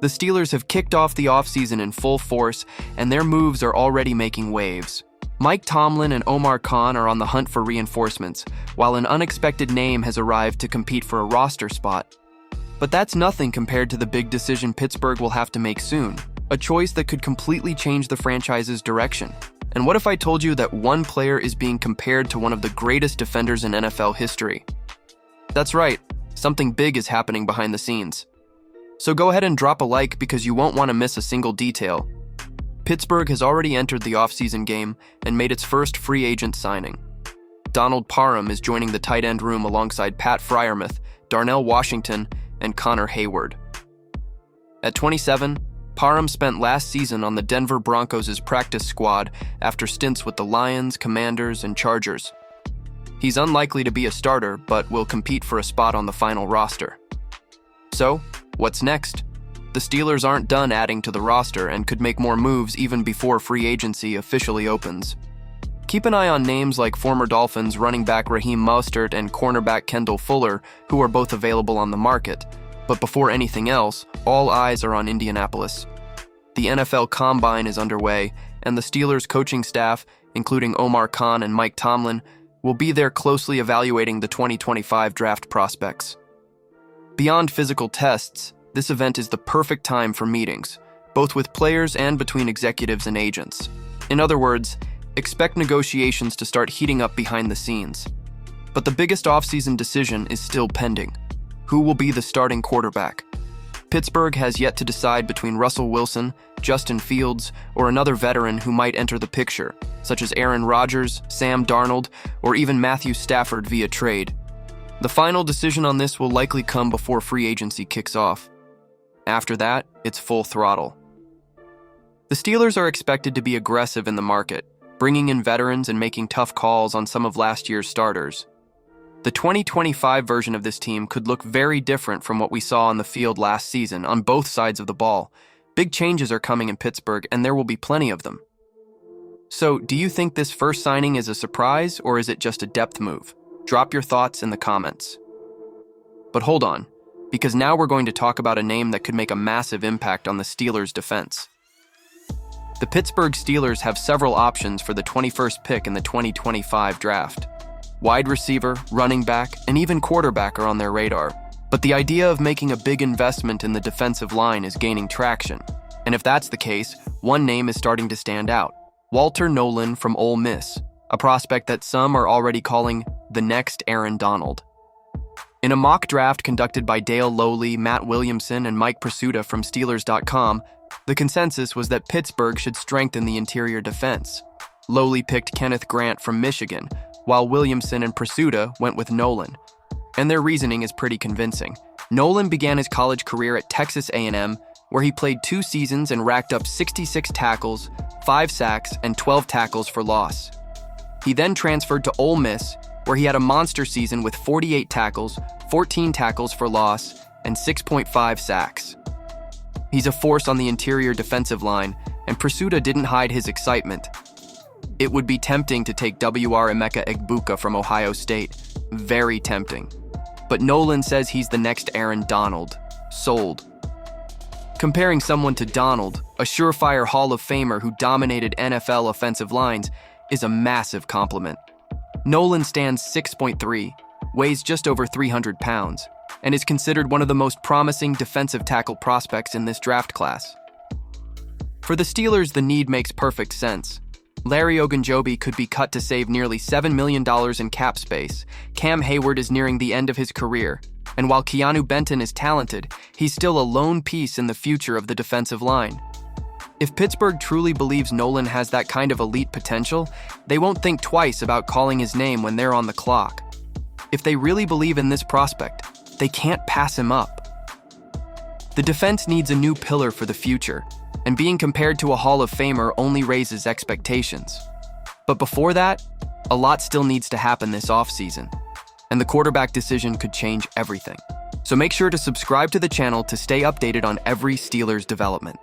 The Steelers have kicked off the offseason in full force, and their moves are already making waves. Mike Tomlin and Omar Khan are on the hunt for reinforcements, while an unexpected name has arrived to compete for a roster spot. But that's nothing compared to the big decision Pittsburgh will have to make soon, a choice that could completely change the franchise's direction. And what if I told you that one player is being compared to one of the greatest defenders in NFL history? That's right, something big is happening behind the scenes. So go ahead and drop a like because you won't want to miss a single detail. Pittsburgh has already entered the offseason game and made its first free agent signing. Donald Parham is joining the tight end room alongside Pat Freiermuth, Darnell Washington, and Connor Hayward. At 27, Parham spent last season on the Denver Broncos' practice squad after stints with the Lions, Commanders, and Chargers. He's unlikely to be a starter, but will compete for a spot on the final roster. So, what's next? The Steelers aren't done adding to the roster and could make more moves even before free agency officially opens. Keep an eye on names like former Dolphins running back Raheem Mostert and cornerback Kendall Fuller, who are both available on the market. But before anything else, all eyes are on Indianapolis. The NFL Combine is underway, and the Steelers coaching staff, including Omar Khan and Mike Tomlin, will be there closely evaluating the 2025 draft prospects. Beyond physical tests, this event is the perfect time for meetings, both with players and between executives and agents. In other words, expect negotiations to start heating up behind the scenes. But the biggest offseason decision is still pending. Who will be the starting quarterback? Pittsburgh has yet to decide between Russell Wilson, Justin Fields, or another veteran who might enter the picture, such as Aaron Rodgers, Sam Darnold, or even Matthew Stafford via trade. The final decision on this will likely come before free agency kicks off. After that, it's full throttle. The Steelers are expected to be aggressive in the market, bringing in veterans and making tough calls on some of last year's starters. The 2025 version of this team could look very different from what we saw on the field last season on both sides of the ball. Big changes are coming in Pittsburgh, and there will be plenty of them. So, do you think this first signing is a surprise, or is it just a depth move? Drop your thoughts in the comments. But hold on, because now we're going to talk about a name that could make a massive impact on the Steelers' defense. The Pittsburgh Steelers have several options for the 21st pick in the 2025 draft. Wide receiver, running back, and even quarterback are on their radar. But the idea of making a big investment in the defensive line is gaining traction. And if that's the case, one name is starting to stand out. Walter Nolen from Ole Miss, a prospect that some are already calling the next Aaron Donald. In a mock draft conducted by Dale Lowley, Matt Williamson, and Mike Prisuta from Steelers.com, the consensus was that Pittsburgh should strengthen the interior defense. Lowley picked Kenneth Grant from Michigan, while Williamson and Prisuta went with Nolen. And their reasoning is pretty convincing. Nolen began his college career at Texas A&M, where he played 2 seasons and racked up 66 tackles, 5 sacks, and 12 tackles for loss. He then transferred to Ole Miss, where he had a monster season with 48 tackles, 14 tackles for loss, and 6.5 sacks. He's a force on the interior defensive line, and Prisuta didn't hide his excitement. It would be tempting to take W.R. Emeka Egbuka from Ohio State. Very tempting. But Nolen says he's the next Aaron Donald. Sold. Comparing someone to Donald, a surefire Hall of Famer who dominated NFL offensive lines, is a massive compliment. Nolen stands 6'3", weighs just over 300 pounds, and is considered one of the most promising defensive tackle prospects in this draft class. For the Steelers, the need makes perfect sense. Larry Ogunjobi could be cut to save nearly $7 million in cap space. Cam Hayward is nearing the end of his career, and while Keanu Benton is talented, he's still a lone piece in the future of the defensive line. If Pittsburgh truly believes Nolen has that kind of elite potential, they won't think twice about calling his name when they're on the clock. If they really believe in this prospect, they can't pass him up. The defense needs a new pillar for the future, and being compared to a Hall of Famer only raises expectations. But before that, a lot still needs to happen this offseason, and the quarterback decision could change everything. So make sure to subscribe to the channel to stay updated on every Steelers development.